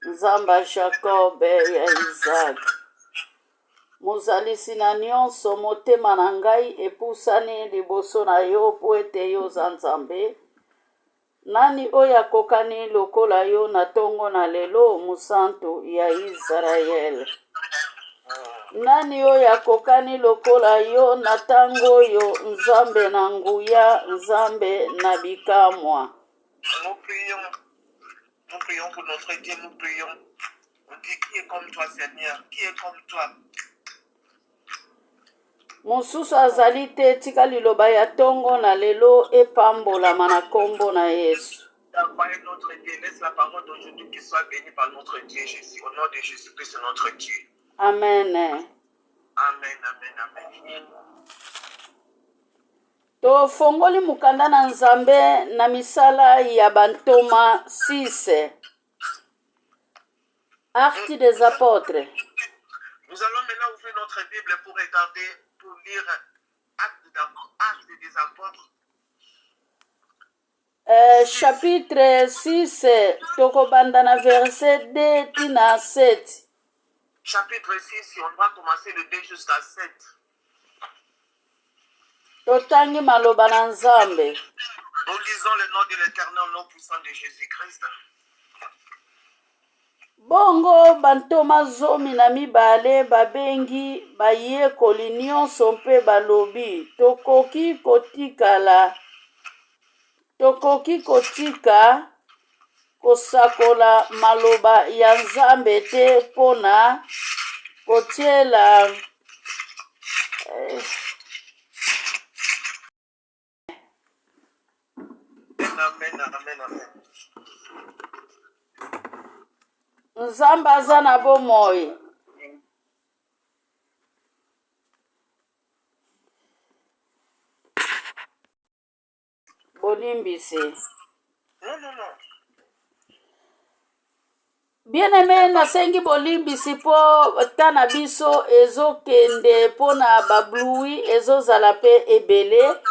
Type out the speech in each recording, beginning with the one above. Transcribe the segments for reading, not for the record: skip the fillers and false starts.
Nzamba Jacob ya Isaac. Mozalisi na nyonso motema na ngai epusani liboso na yo po ete yo za Nzambe. Nani oyo akokani lokola yo na tongo na lelo mosantu ya Israel? Nani oyo akokani lokola yo na tango oyo Nzambe na nguya, Nzambe na bikamwa? Nous prions pour notre Dieu, nous prions. On dit qui est comme toi, Seigneur, qui est comme toi. Mosusu azali te tika liloba ya tongo na lelo epambolama na kombo na Yesu. D'avoir notre Dieu, laisse la parole d'aujourd'hui qui soit bénie par notre Dieu Jésus. Au nom de Jésus-Christ, notre Dieu. Amen. Amen, amen, amen. Tofongoli mukanda na Nzambe na misala ya bantoma 6. Actes des apôtres. Nous allons maintenant ouvrir notre Bible pour regarder, pour lire Actes des apôtres. Chapitre 6, tokobanda na verset 2 tina 7. Chapitre 6, on va commencer le 2 jusqu'à 7. Totangi maloba na Nzambe. Nous lisons le nom de l'Éternel, au nom puissant de Jésus-Christ. Bongo bantoma zomi na mibale babengi bayekoli nyonso mpe balobi tokoki kotika kosakola maloba ya Nzambe te mpona kotiela Amen, amen, amen. Nzambe aza na bomoi. Bolimbisi. Non. Bien-aimé, nasengi bolimbisi po tana biso ezokende pona babloui ezozala pe ebele.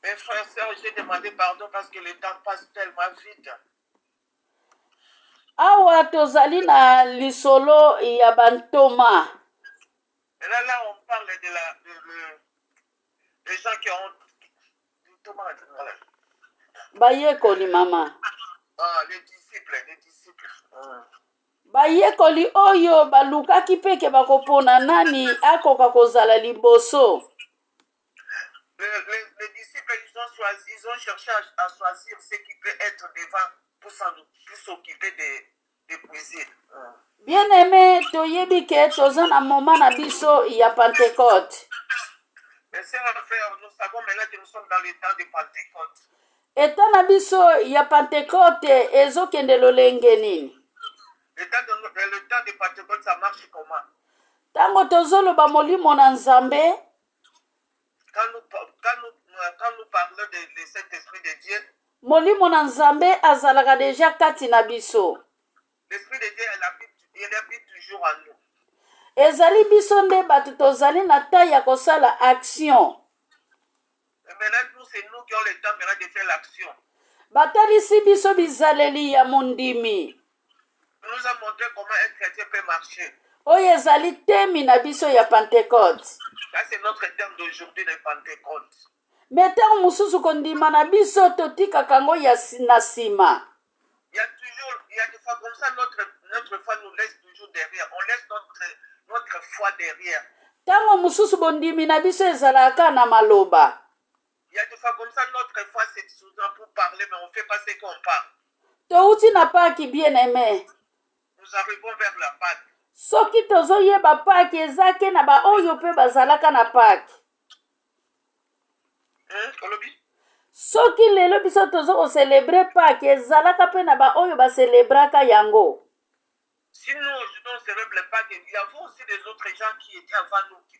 Mes frères et sœurs, j'ai demandé pardon parce que le temps passe tellement vite. Awa tozali na lisolo ya bantoma. Et là, on parle de des gens qui ont Bayekoli mama. Les disciples. Bayekoli oyo balukaki peke bakopona nani akoka kozala liboso. Les disciples, ils ont cherché à choisir ce qui peut être devant pour s'occuper des cuisines. Bien-aimé, toyebi ke toza na moment na biso ya Pentecôte. Mes sœurs et frères, nous savons maintenant que nous sommes dans le temps de Pentecôte. Eta na biso ya Pentecôte ezokende lolenge nini? Le temps de Pentecôte, ça marche comment? Tango tozoloba molimo na Nzambe. Quand nous parlons de cet esprit de Dieu, molimo na Nzambe azalaka deja kati na biso. L'esprit de Dieu, il habite toujours en nous. Ezali biso nde batu tozali na ta ya kosala action. Et maintenant, c'est nous qui avons le temps maintenant de faire l'action. Batalisi biso bizaleli ya mondimi. On nous a montré comment un chrétien peut marcher. Oyo ezali temi na biso ya Pentecôte. Là, c'est notre terme d'aujourd'hui de Pentecôte. Mais ntango mosusu kondima na biso totikaka ngo ya na nsima. Il y a des fois comme ça, notre foi nous laisse toujours derrière. On laisse notre foi derrière. Tango mosusu bondimi na biso ezalaka na maloba. Il y a des fois comme ça, notre foi c'est souvent pour parler, mais on ne fait pas ce qu'on parle. Touti na Pâques, bien-aimé. Nous arrivons vers la Pâques. Soki tozoyeba Pâques ezake na ba oyo pe bazalaka na Pâques. Soki lelo biso tozo ko célébrer Pâques ezalaka pe na ba oyo ba célébraka yango. Si nous on célèbre Pâques, il y a aussi des autres gens qui étaient avant nous qui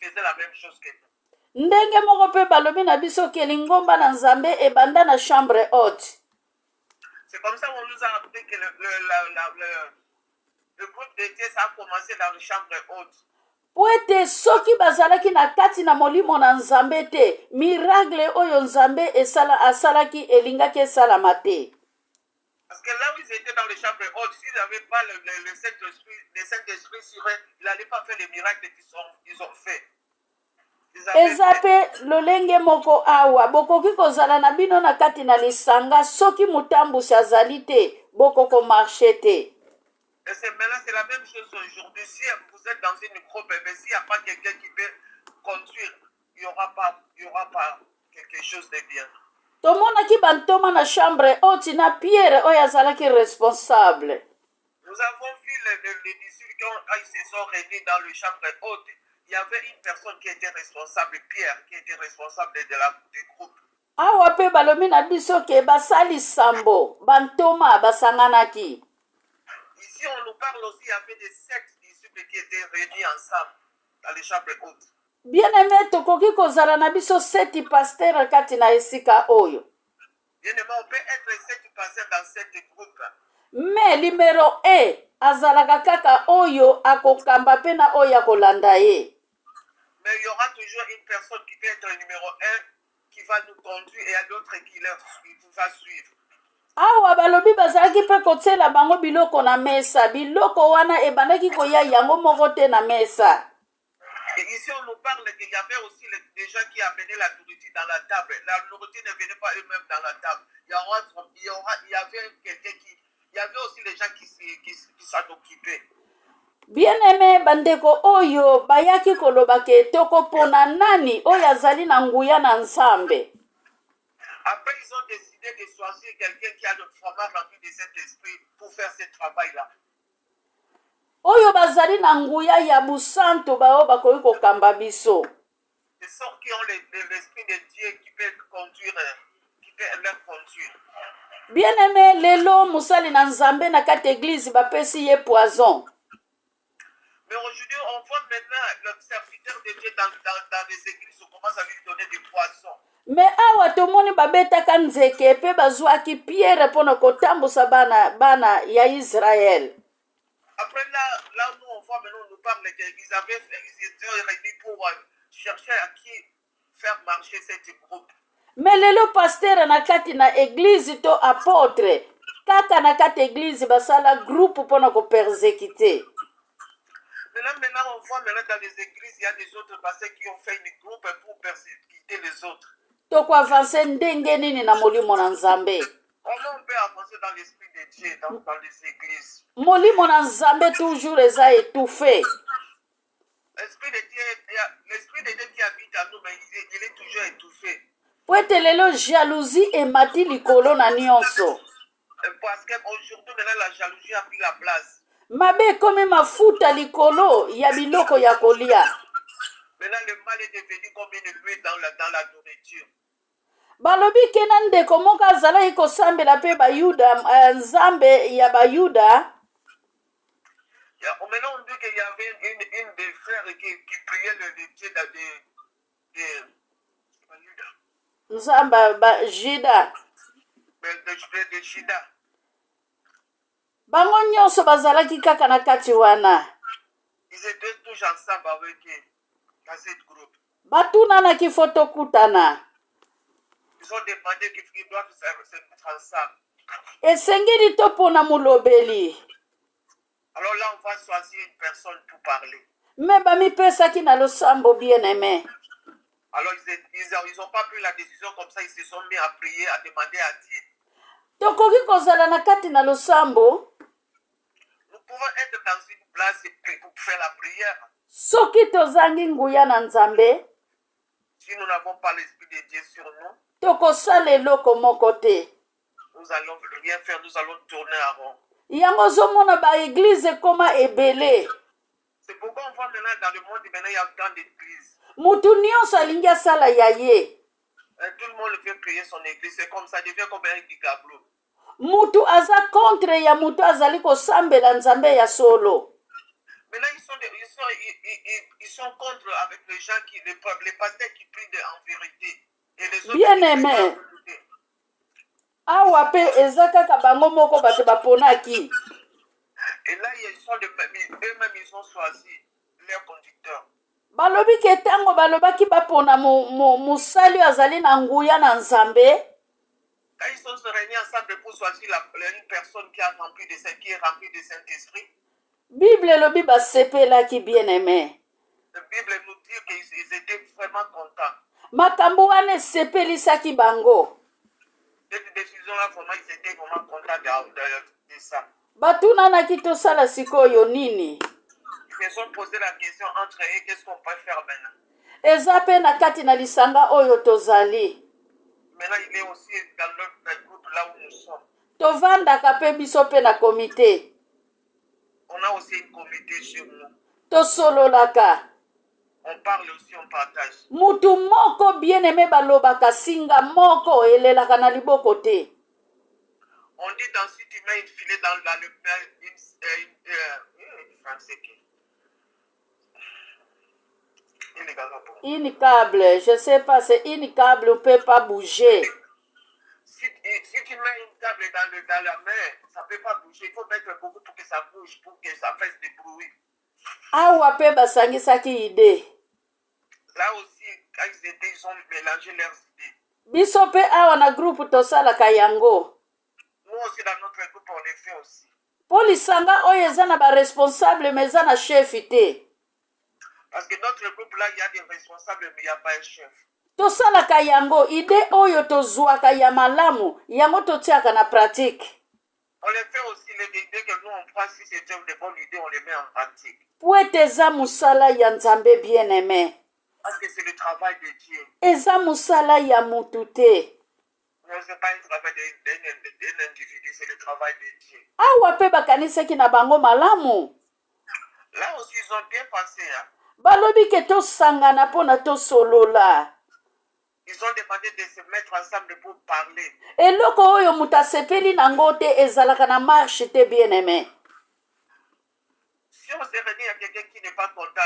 faisaient la même chose que nous. Ndenge moko pe balobi na biso ke lingomba na Nzambe ebanda na chambre haute. C'est comme ça qu'on nous a appris que le groupe de Dieu ça a commencé dans la chambre haute. Poete soki bazalaki na kati na molimo na Nzambe te, miracle oyo Nzambe asalaki elingaki esalama te. Parce que là où ils étaient dans les chambres hautes, s'ils n'avaient pas le Saint-Esprit sur eux, ils n'allaient pas faire les miracles qu'ils ont fait. eza mpe lolenge moko awa bokoki kozala na bino na kati na lisanga soki motambusi azali te bokoko marshe te. Et maintenant, c'est la même chose aujourd'hui. Si vous êtes dans une groupe, mais s'il n'y a pas quelqu'un qui peut conduire, il n'y aura pas quelque chose de bien. tomonaki bantoma na chambre haute na Pierre oyo azalaki responsable. Nous avons vu les disciples quand ils se sont réunis dans le chambre haute, il y avait une personne qui était responsable, Pierre, qui était responsable du groupe. awa mpe balobi na biso ke basali sambo bantoma basanganaki. Ici, on nous parle aussi, il y avait des 7 disciples qui étaient réunis ensemble dans les chambres hautes. Bien aimé, tokoki kozala na biso 7 pasteur kati na esika oyo. Bien aimé, on peut être 7 pasteurs dans 7 groupes. Mais numéro 1 azalaka kaka oyo akokamba pe na oyo akolanda ye. Mais il y aura toujours une personne qui peut être le numéro 1 qui va nous conduire et l'autre qui va suivre. awa balobi bazalaki mpe kotiela bango biloko na mesa biloko wana ebandaki koya yango moko te na mesa. Et ici on nous parle qu'il y avait aussi des gens qui amenaient la nourriture dans la table. La nourriture ne venait pas eux-mêmes dans la table. Il y avait aussi les gens qui s'en occupaient. Bien aimé bandeko oyo bayaki koloba ke tokopona nani oyo azali na nguya na Nzambe. Après, ils ont décidé de choisir quelqu'un qui a le vraiment rempli de cet esprit pour faire ce travail-là. Oyo bazali na nguya ya busantu bao bakoki kokamba biso. De sorte qui ont l'esprit de Dieu qui peut conduire, qui peut leur conduire. Bien aimé lelo musali na Nzambe na kati église bapesi ye poison. Mais aujourd'hui, on voit maintenant le serviteur de Dieu dans les églises, on commence à lui donner des poissons. Mais awa tomoni babetaka nzeke pe bazwaki Pierre pona kotambusa bana ya Israël. Après là où on voit maintenant, on nous parle qu'ils étaient réunis pour chercher à qui faire marcher cette groupe. Mais lelo pasteur na kati na église to apôtre kaka na kati église basala groupe pona ko persécuter. Maintenant, on voit maintenant dans les églises, il y a des autres pasteurs qui ont fait une groupe pour persécuter les autres. Toko avancer ndenge nini na molimo na Nzambe. Comment on peut avancer dans l'esprit de Dieu dans les églises? Molimo na Nzambe toujours eza étouffé. L'esprit de Dieu qui habite en nous, mais il est toujours étouffé. Poete lelo jalousie emati likolo na nyonso. Parce qu'aujourd'hui, maintenant, la jalousie a pris la place. Mabe komi mafuta likolo ya biloko ya kolia. Maintenant, le mal est devenu comme une huile dans la nourriture. Balobi kena ndeko moko azalaki kosambela mpe bayuda Nzambe ya bayuda. Maintenant, on dit qu'il y avait une des frères qui priait le Dieu de Nzamba Juda. De Juda. Bango nyonso bazalaki kaka na kati wana. Ils étaient tous ensemble avec dans cette groupe. Batunanaki foto kutana. Ils ont demandé qu'ils doivent se mettre ensemble. Esengeli to pona mulobeli. Alors là, on va choisir une personne pour parler. Me bamipesaki na losambo bien aimé. Alors ils n'ont pas pris la décision comme ça, ils se sont mis à prier, à demander à Dieu. Tokoki kozala na kati na losambo. Nous pouvons être dans une place pour faire la prière. Soki tozangi nguya na Nzambe. Si nous n'avons pas l'esprit de Dieu sur nous, tokosala eloko moko te. Nous allons rien faire, nous allons tourner en rond. Yango zomona ba église koma ebele. C'est pourquoi on voit maintenant dans le monde, maintenant il y a tant d'églises. Mutu nyonso alingi asala ya ye. Tout le monde veut prier son église, c'est comme ça, devient comme un gigablo. Mutu aza contre ya mutu azali kosambela Nzambe ya solo. Maintenant ils sont contre avec les gens les pasteurs qui prient en vérité. Et les autres bien aimé. Awa pe eza kaka bango moko bato baponaki. Et là eux-mêmes ils ont choisi leur conducteur. Balobi ke tango balobaki bapona musali azali na nguya na Nzambe. Quand ils sont se réunis ensemble pour choisir une personne qui est remplie de Saint-Esprit, Bible elobi basepelaki bien-aimé. la Bible nous dit qu'ils étaient vraiment contents. Makambo wana esepelisaki bango. Cette décision-là, vraiment, ils étaient vraiment contents de ça. Batunanaki tosala sikoyo nini? Ils se sont posé la question entre eux, qu'est-ce qu'on peut faire maintenant? Eza pe na kati na lisanga oyo tozali. Maintenant, il est aussi dans notre groupe là où nous sommes. Tovandaka pe biso pe na komite. On a aussi une comité chez nous. Tosololaka. On parle aussi, on partage. Mutu moko bien-aimé balobaka singa moko elelaka na liboko te. On dit dans si tu mets une filet dans le français qui Une câble, je sais pas, c'est une câble, on peut pas bouger. Si tu mets une câble dans la main, ça peut pas bouger. Il faut mettre beaucoup pour que ça bouge, pour que ça fasse des bruits. Awa pe basangisaki idée. Là aussi, quand ils ont mélangé leurs idées. Biso pe awa na groupe tosalaka yango. Nous aussi dans notre groupe, on le fait aussi. Po lisanga oyo eza na baresponsable mais eza na chef te. Parce que notre groupe là, il y a des responsables, mais il n'y a pas un chef. Tosalaka yango, idée oyo tozwaka ya malamu, yango totiaka na pratique. On les fait aussi, les idées que nous on prend, si c'était de bonnes idées, on les met en pratique. Po ete eza musala ya Nzambe bien-aimé. Parce que c'est le travail de Dieu. Eza musala ya mutu te. Non, ce n'est pas un travail d'un individu, c'est le travail de Dieu. Awa pe bakanisaki na bango malamu. Là aussi, ils ont bien pensé. Hein? Balobi ke tosangana pona tosolola. Ils ont demandé de se mettre ensemble pour parler. Eloko oyo muta sepeli nango te ezalaka na marche te bien-aimé. Si on se réunit à quelqu'un qui n'est pas content,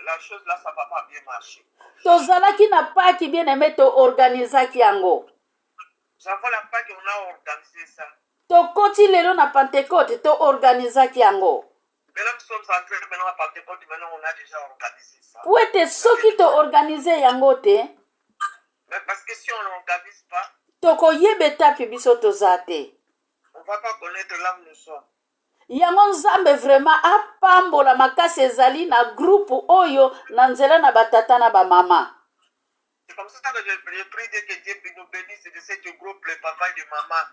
la chose là, ça ne va pas bien marcher. Tozalaki na paki bien-aimé to organisaki yango. Nous avons la Pâque et on a organisé ça. Tokoti lelo na Pentecôte to organisaki yango. Maintenant, nous sommes entrés maintenant à Pentecôte, maintenant on a déjà organisé ça. Po ete soki to organize yango te. Mais parce que si on ne l'organise pas, tokoyebe tapi biso toza te. On ne va pas connaître là où nous sommes. Yango Nzambe vraiment apambola makasi ezali na groupe oyo na nzela na batata na ba mama. C'est comme ça que je prie que Dieu nous bénisse de ce groupe, les papas et les mamans.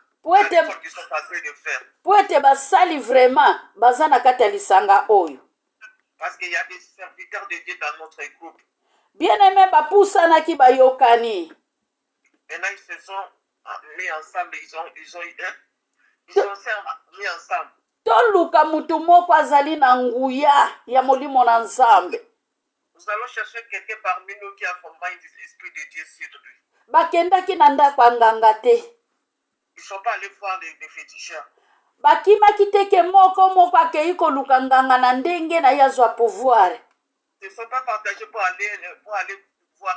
Qui sont en train de faire. Po ete basali vraiment baza na kati ya lisanga oyo. Parce qu'il y a des serviteurs de Dieu dans notre groupe. Bien-aimé bapusanaki bayokani. Maintenant ils se sont mis ensemble, ils sont mis ensemble. Toluka mutu moko azali na nguya ya molimo na Nzambe. Nous allons chercher quelqu'un parmi nous qui a vraiment l'esprit de Dieu sur lui. Bakendaki na ndako ya nganga te. Ils ne sont pas allés voir des féticheurs. Bakimaki te ke moko akei koluka nganga na ndenge na yazwa pouvoir. Ils ne sont pas partagés pour aller voir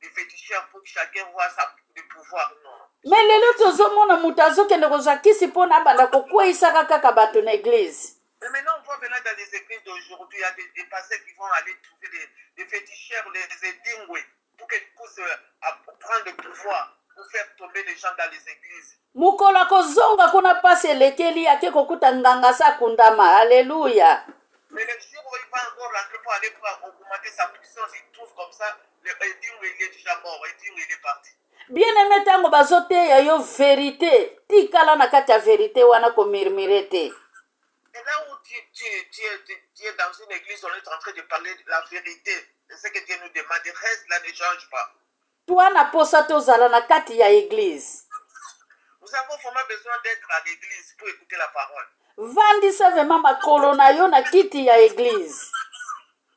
des féticheurs pour que chacun voit le pouvoir. Non. Mais lelo tozomona mutu azokende kozwa kisi mpona banda kokweyisaka kaka bato na église. Mais maintenant, on voit maintenant dans les églises d'aujourd'hui, il y a des pasteurs qui vont aller trouver des féticheurs, les édingoués, pour qu'ils puissent prendre le pouvoir, pour faire tomber les gens dans les églises. Mukolo kozonga kuna pasi elekeli ake kokuta nganga sa kundama. Alléluia. Mais le jour où il va encore rentrer pour aller augmenter sa puissance, il trouve comme ça, le édingoué il est déjà mort, l'édingoué il est parti. Bien-aimé tango bazoteya yo vérité, tikala na kati ya vérité wana komirmire te. Et là où tu es dans une église, on est en train de parler de la vérité. C'est ce que Dieu nous demande. Le reste là ne change pas. Toi na posa tozala na kati ya église. Nous avons vraiment besoin d'être à l'église pour écouter la parole. Vandisa vema makolo na yo na kiti ya église.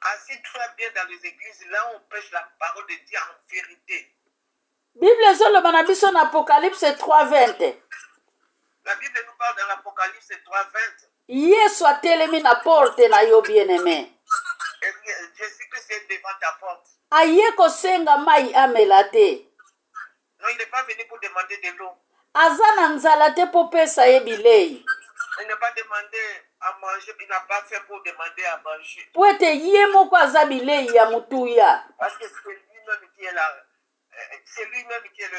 Assis-toi bien dans les églises, là on prêche la parole de Dieu en vérité. Bible ezoloba na biso na Apocalypse 3:20. La Bible nous parle dans l'Apocalypse 3:20. Yesu atelemi na porte na yo bien-aimé. Jésus-Christ est devant ta porte. Aye kosenga mai amela te. Non, il n'est pas venu pour demander de l'eau. Aza na nzala te po pesa ye bilei. Il n'a pas demandé à manger, il n'a pas fait pour demander à manger. Po ete ye moko aza bilei ya mutuya. Parce que c'est lui-même qui est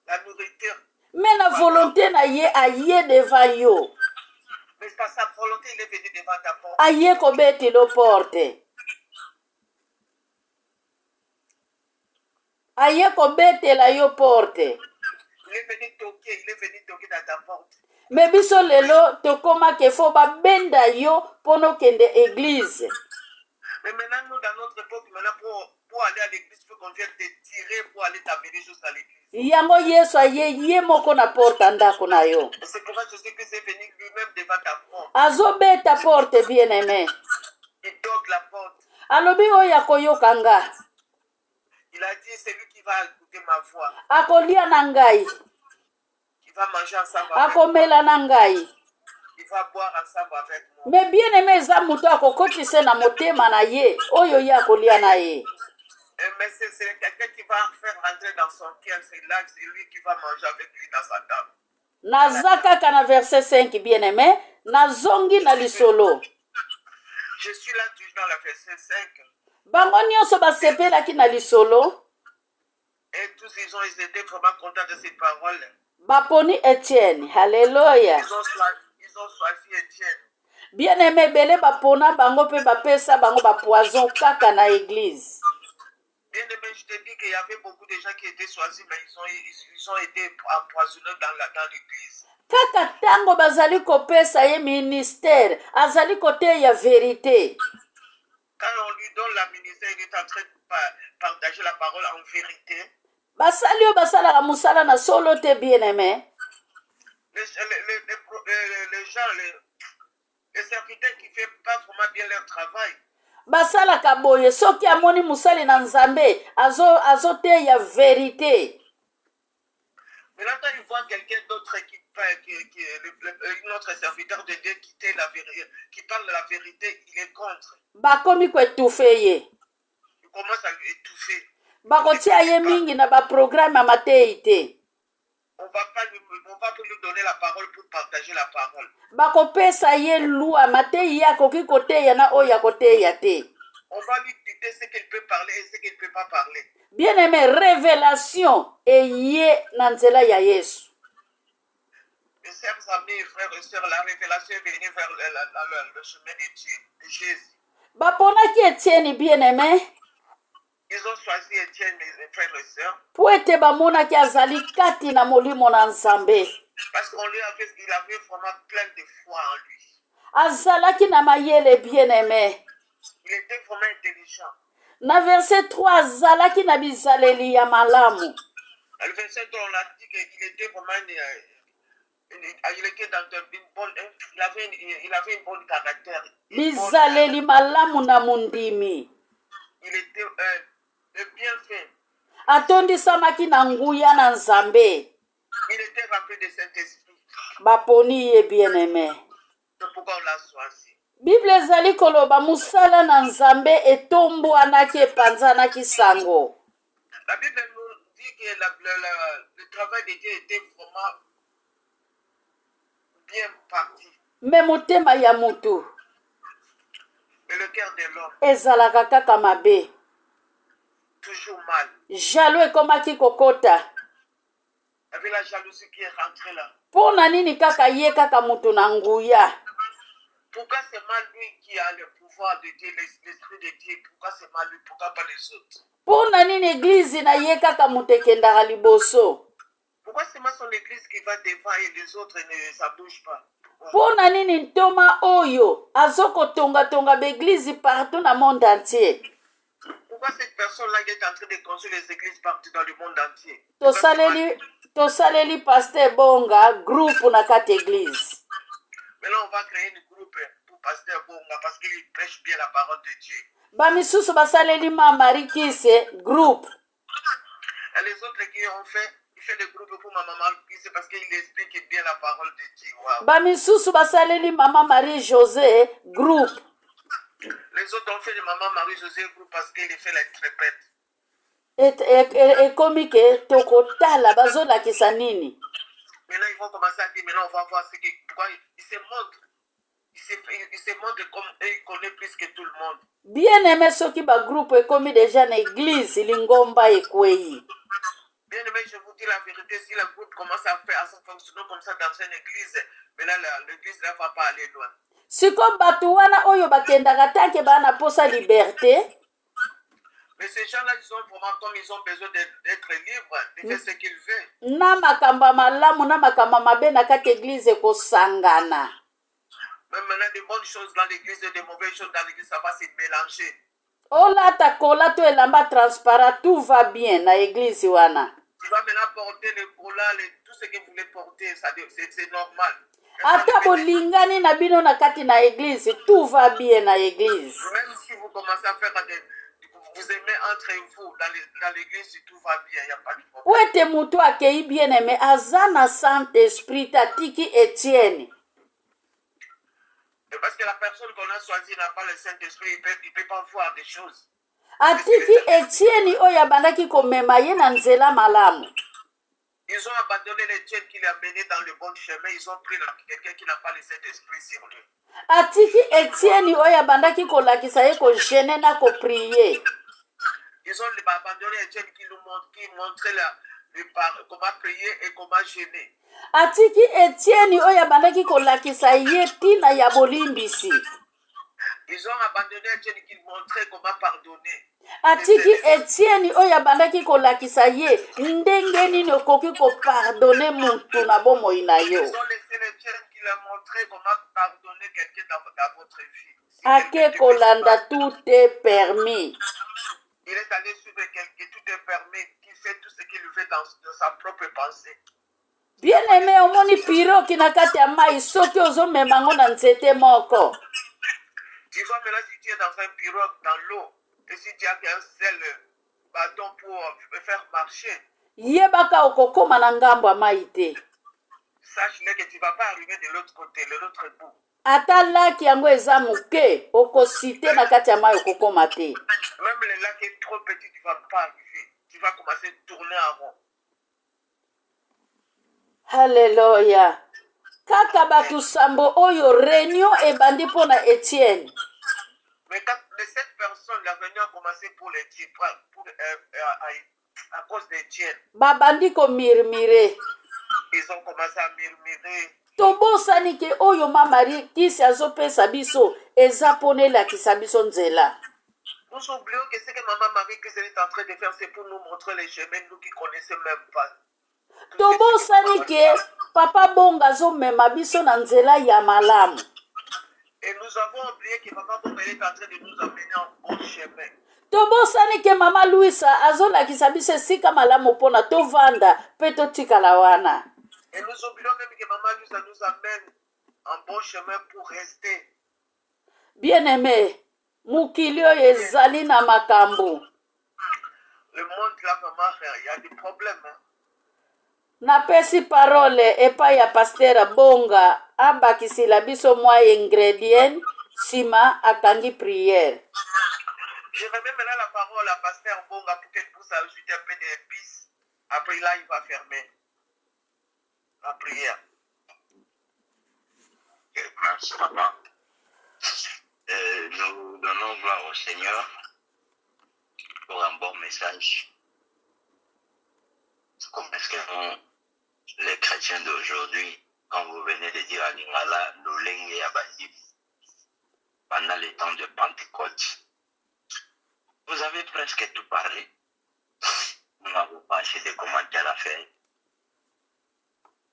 la nourriture. mais na volonté na ye aye devant yo. Mais par sa volonté, il est venu devant ta porte. Aye kobetela porte. Aye kobetela yo porte. Il est venu toquer dans ta porte. Mais biso lelo tokoma ke fo ba benda yo pono kende église. Mais maintenant, nous, dans notre époque, maintenant, pour aller à l'église, il faut qu'on vienne te tirer pour aller t'amener jusqu'à l'église. Yango Yesu aye ye moko na porte ndako na yo. C'est pourquoi je sais que c'est venu lui-même devant ta porte. Azobeta porte bien-aimé. Il toque la porte. Alobi oyo akoyokanga. Il a dit, c'est lui qui va écouter ma voix. Akolia na ngai. Il va manger ensemble avec moi. Akomela na ngai. Il va boire ensemble avec moi. Mais bien-aimé eza muto akokotise na motema na ye. Oyo ye akolia na ye. Mais c'est quelqu'un qui va faire rentrer dans son cœur. C'est là, c'est lui qui va manger avec lui dans sa table. Naza kaka na verset 5 bien-aimé. Nazongi na lisolo. Je suis là toujours dans la verset 5. Bango nyonso basepelaki na lisolo. Et tous ils étaient vraiment contents de ces paroles. Baponi Etienne. Alléluia. Ils ont choisi Etienne. Bien-aimé belé bapona bango pe bapesa bango ba poison kaka na église. Bien-aimé, je te dis qu'il y avait beaucoup de gens qui étaient choisis, mais ils ont été empoisonnés dans l'église. Kaka tango bazali kopesa ye ministère, azali kote ya vérité. Quand on lui donne la ministère, il est en train de partager la parole en vérité. Basali yo basala la musala na solo te bien-aimé. Les gens, les serviteurs qui ne font pas vraiment bien leur travail. Basala kaboye, soki amoni musali na nzambe, azo te ya vérité. Mais là, quand il voit quelqu'un d'autre un autre serviteur de Dieu qui parle de la vérité, il est contre. Bakomi ko étouffé. Il commence à lui étouffer. Bakotia ye mingi na ba programme ya mateite. On va pas lui donner la parole pour partager la parole. Bakopesa ye lua matei ya koki kote ya na oya kote ya te. On va lui dicter ce qu'il peut parler et ce qu'il ne peut pas parler. Bien-aimé, révélation et ye nanzela ya Yesu. Mes chers amis, frères et sœurs, la révélation est venue vers le chemin de Dieu, de Jésus. Baponaki Etienne bien-aimé. Ils ont choisi Etienne, mes frères et sœurs. Po ete bamonaki azali kati na molimo na Nzambe. Parce qu'il avait vraiment plein de foi en lui. Azalaki na mayele bien-aimé. Il était vraiment intelligent. Na verset 3, azalaki na bizaleli ya malamu. Dans le verset 3, on a dit qu'il était vraiment il était dans une bonne, il avait une bonne caractère. Bizaleli malamu na mundimi. Il était bien fait. Atondisamaki na nguya na Nzambe. Il était rempli de Saint-Esprit. Baponi ye bien-aimé. C'est pourquoi on l'a choisi. Bible ezali koloba musala na Nzambe etombwanaki epanzanaki sango. La Bible nous dit que le travail de Dieu était vraiment bien parti. Me motema ya mutu. Mais le cœur de l'homme Ezalaka kaka mabe. toujours mal. Jaloux ekomaki kokota. Il y avait la jalousie qui est rentrée là. Pona nini kaka ye kaka mutu na nguya. Pourquoi c'est mal lui qui a le pouvoir de Dieu, l'esprit de Dieu? Pourquoi c'est mal lui? Pourquoi pas les autres? Pona nini église na ye kaka mutu ekendaka liboso. Pourquoi c'est moi son église qui va devant et les autres ça bouge pas? Pona nini ntoma oyo azoko tonga beglise partout na monde entier. Pourquoi cette personne-là est en train de construire les églises partout dans le monde entier? Tosaleli pasteur Bonga groupe na kati église. Maintenant on va créer un groupe pour pasteur Bonga parce qu'il prêche bien la parole de Dieu. Bamisusu basaleli Marie Kise groupe. Et les autres qui ont fait, il fait des groupes pour ma maman Kise parce qu'il explique bien la parole de Dieu. Wow. Bamisusu basaleli Maman Marie José groupe. Les autres ont fait de Maman Marie José groupe parce qu'il fait l'interprète. Ekomi ke tokotala bazolakisa nini. Maintenant ils vont commencer à dire, maintenant on va voir pourquoi il se montre. Il se montre comme il connaît plus que tout le monde. Bien aimé soki ba groupe ekomi déjà na église lingomba ekwei. Bien aimé, je vous dis la vérité, si le groupe commence à fonctionner comme ça dans une église, mais là, l'église ne va pas aller loin. siko bato wana oyo bakendaka tanke bana posa liberté. Mais ces gens-là, ils ont vraiment, comme ils ont besoin d'être libres, de faire ce qu'ils veulent. Na makamba malamu na makamba mabe na kati église kosangana. Même maintenant, des bonnes choses dans l'église et des mauvaises choses dans l'église, ça va se mélanger. Olata kola to elamba transparent, tout va bien na église wana. Tu vas maintenant porter le cola, tout ce que vous voulez porter, c'est normal. Ata bolingani na bino na kati na église, tout va bien na église. Même si vous commencez à faire vous aimez entre vous dans l'église, tout va bien, il n'y a pas de problème. Ouete mutu akei bien aimé, azana Saint-Esprit tatiki Etienne. Et parce que la personne qu'on a choisie n'a pas le Saint-Esprit, il ne peut pas voir des choses. Atiki Etienne oya bandaki komema ye na nzela malamu. Ils ont abandonné l'Étienne qui l'a mené dans le bon chemin. Ils ont pris quelqu'un qui n'a pas le Saint-Esprit sur lui. Atiki Etienne oya bandaki kolakisa ye ko gêner na ko prier. Ils ont abandonné Etienne qui montrait comment prier et comment gêner. Atiki Etienne oya bandaki kolakisa ye tina ya bolimbisi. Ils ont abandonné Etienne qui montrait comment pardonner. Atiki Etienne oya bandaki kolakisa ye ndenge nini okoki kopardonner mutu na bomoi na yo. Ils ont laissé l'Etienne qui leur montrait comment pardonner quelqu'un dans votre vie. Ake kolanda, tout est permis. Il est allé suivre quelqu'un, tout est permis, qui fait tout ce qu'il fait dans sa propre pensée. Bien aimé, omoni piro ki na kati ya mai soki ozomema ngo na nzete moko. Tu vois maintenant si tu es dans un pirogue dans l'eau et si tu as qu'un seul bâton pour faire marcher. Yebaka okokoma na ngambo ya mai te. Sache que tu ne vas pas arriver de l'autre côté, de l'autre bout. Ata laki yango eza moke, okosite na kati ya mai okokoma te. Même le lac est trop petit, tu ne vas pas arriver. Tu vas commencer à tourner en rond. Alléluia. Kaka batu sambo oyo réunion ebandi pona Etienne. Mais cette personne, la réunion a commencé à cause d'Étienne. Babandi ko mirmire. Ils ont commencé à murmurer. Tobosani ke oyo mamari kisi azopesa biso eza pona elakisa biso nzela. Nous oublions que ce que Maman Marie-Christ est en train de faire, c'est pour nous montrer les chemins, nous qui ne connaissons même pas. Tobosani ke papa bonga azomema biso na nzela ya malamu. Et nous avons oublié que Papa Bonga est en train de nous amener en bon chemin. Tobosani ke mama Louisa azolakisa biso esika malamu pona tovanda pe totikala wana. Et nous oublions même que Maman Louisa nous amène en bon chemin pour rester. Bien aimé, mukili oyo ezali na makambo. Le monde là, maman, il y a des problèmes. Hein? Napesi parole epai ya pasteur Bonga abakisila biso mwa ingrédient sima akangi prière. Je remets maintenant la parole à pasteur Bonga pour qu'elle puisse ajouter un peu d'épices. Après là, il va fermer la prière. Merci, maman. Nous donnons gloire au Seigneur pour un bon message. Comme est-ce que les chrétiens d'aujourd'hui, quand vous venez de dire à Lingala, Lolenge Yabadi, pendant les temps de Pentecôte, vous avez presque tout parlé. Nous n'avons pas assez de commentaires à faire.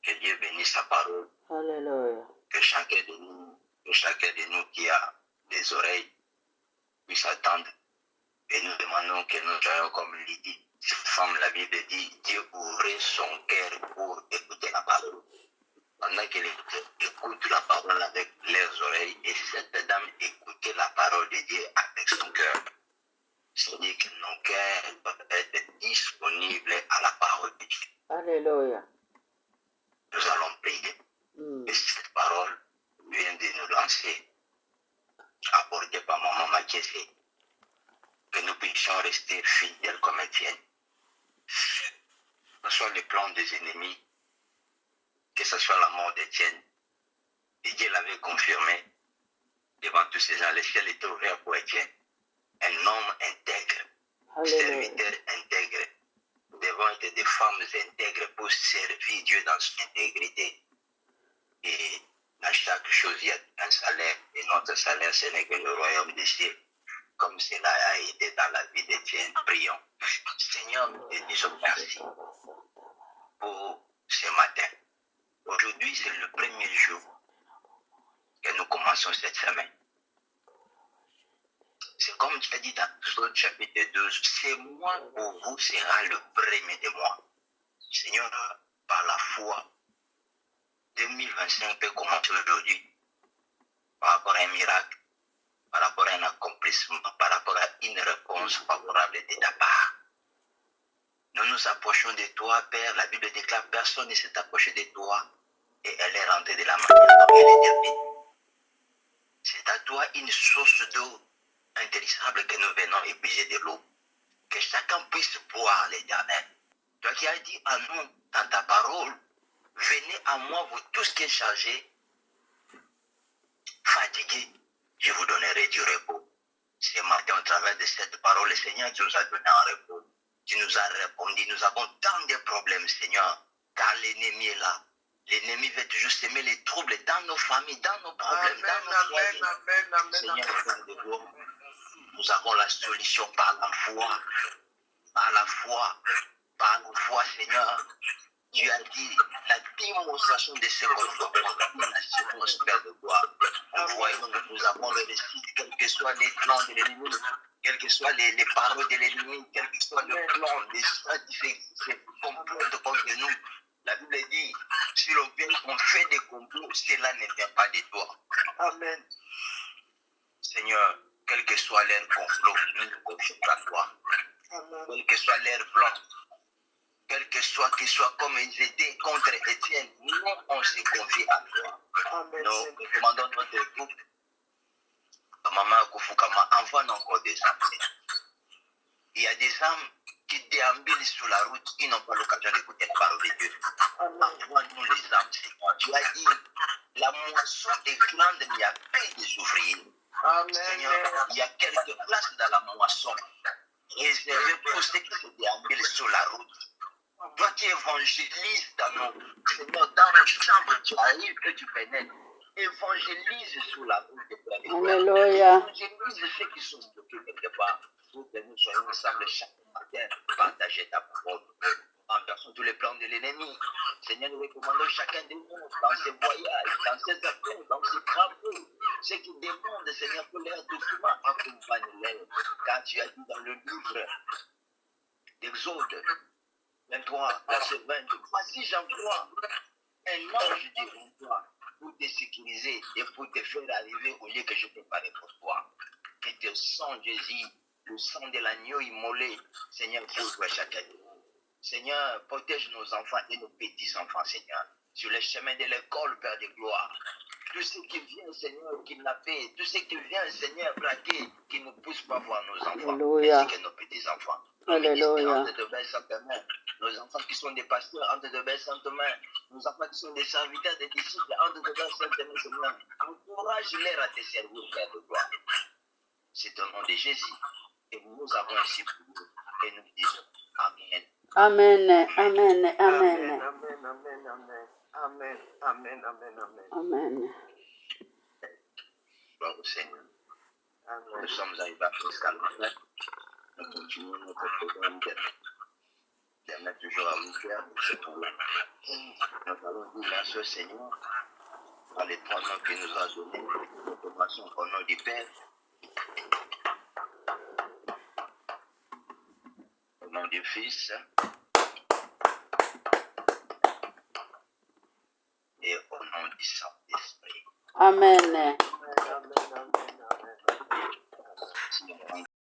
Que Dieu bénisse sa parole. Alléluia. Que chacun de nous qui a des oreilles puisse attendre. Et nous demandons que nous soyons comme Lydie. Cette femme, la Bible dit, Dieu ouvrait son cœur pour écouter la parole. Pendant qu'elle écoute la parole avec les oreilles, et cette dame écoutait la parole de Dieu avec son cœur. C'est-à-dire que nos cœurs doivent être disponibles à la parole de Dieu. Alléluia. Nous allons prier. Et cette parole vient de nous lancer, apportée par maman Makiese, que nous puissions rester fidèles comme Étienne. Que ce soit le plan des ennemis, que ce soit la mort d'Étienne, et Dieu l'avait confirmé devant tous ces gens. Le ciel était ouvert pour Étienne. Un homme intègre, serviteur intègre, devons être des femmes intègres pour servir Dieu dans son intégrité. Et à chaque chose, il y a un salaire. Et notre salaire, ce n'est que le royaume des cieux. Comme cela a été dans la vie d'Étienne. Prions. Seigneur, nous te disons merci pour ce matin. Aujourd'hui, c'est le premier jour que nous commençons cette semaine. C'est comme tu as dit dans Exode chapitre 12, c'est moi pour vous sera le premier des mois. Seigneur, par la foi, 2025 peut commencer aujourd'hui par rapport à un miracle, par rapport à un accomplissement, par rapport à une réponse favorable de ta part. Nous nous approchons de toi, Père. La Bible déclare personne ne s'est approché de toi et elle est rentrée de la manière dont elle est terminée. C'est à toi une source d'eau intéressable que nous venons épuiser de l'eau. Que chacun puisse boire l'Éternel. Toi qui as dit à nous dans ta parole, venez à moi, vous tous qui êtes chargés, fatigués, je vous donnerai du repos. Ce matin, au travers de cette parole, le Seigneur, tu nous as donné un repos. Tu nous as répondu. Nous avons tant de problèmes, Seigneur, car l'ennemi est là. L'ennemi veut toujours semer les troubles dans nos familles, dans nos problèmes, dans nos foyers. Seigneur, nous avons la solution par la foi. Par la foi. Par la foi, Seigneur. Tu as dit la démonstration de ce qu'on doit prendre, l'assurance, Père de gloire. Nous voyons que nous avons le récit, quels que soient les plans de l'ennemi, quelles que soient les paroles de l'ennemi, quel que soit le plan, les stratégies, ces complots contre nous. La Bible dit, si l'on vient qu'on fait des complots, cela ne vient pas de toi. Amen. Seigneur, quel que soit leur complot, nous nous confions à toi. Amen. Quel que soit leur plan, quel que soit qu'ils soient comme ils étaient contre Étienne, nous, on se confie à toi. Amen. Nous demandons notre couple. Maman Koufukama, envoie encore des âmes. Il y a des âmes qui déambulent sur la route, ils n'ont pas l'occasion d'écouter la parole de Dieu. Envoie-nous les âmes, Seigneur. Tu as dit, la moisson est grande, mais il y a peu de ouvriers. Seigneur, il y a quelques places dans la moisson réservées pour ceux qui se déambulent sur la route. Toi qui évangélises dans nos chambres, tu arrives et tu pénètres. Évangélise sur la route de Frère. Alléluia. Évangélise ceux qui sont bloqués quelque part. Pour que nous soyons ensemble chaque matin, partager ta parole. Renversons tous les plans de l'ennemi. Seigneur, nous recommandons chacun de nous dans ses voyages, dans ses affaires, dans ses travaux. Ceux qui demandent, Seigneur, pour leur document, accompagne-les. Car tu as dit dans le livre d'Exode 23, verset 20, voici j'envoie un ange devant toi pour te sécuriser et pour te faire arriver au lieu que je préparais pour toi. Que te sang, Jésus, le sang de l'agneau immolé, Seigneur, couvre chacun de nous. Seigneur, protège nos enfants et nos petits-enfants, Seigneur, sur les chemins de l'école, Père de gloire. Tous ceux qui viennent, Seigneur, kidnapper, tous ceux qui viennent, Seigneur, braquer, qui ne poussent pas voir nos enfants, Alléluia. ainsi que nos petits-enfants. Alléluia. Entre de belles saintes mains, nos enfants qui sont des pasteurs, entre de belles saintes mains, nos enfants qui sont des serviteurs, des disciples, entre de belles saintes mains, Seigneur. Encourage-les à te servir, Père de gloire. C'est au nom de Jésus. Et nous avons ainsi pour vous. Et nous disons Amen. Amen. Amen. Amen. Amen, amen, amen. Amen, amen, amen, amen. Amen. Gloire au Seigneur. Amen. Nous sommes arrivés à jusqu'à la fin. Nous continuons notre programme de mettre toujours à l'univers pour ce tour-là. Nous allons dire merci au Seigneur par les trois noms qu'il nous a donnés. Nous commençons au nom du Père, au nom du Fils et au nom du Saint-Esprit. Amen.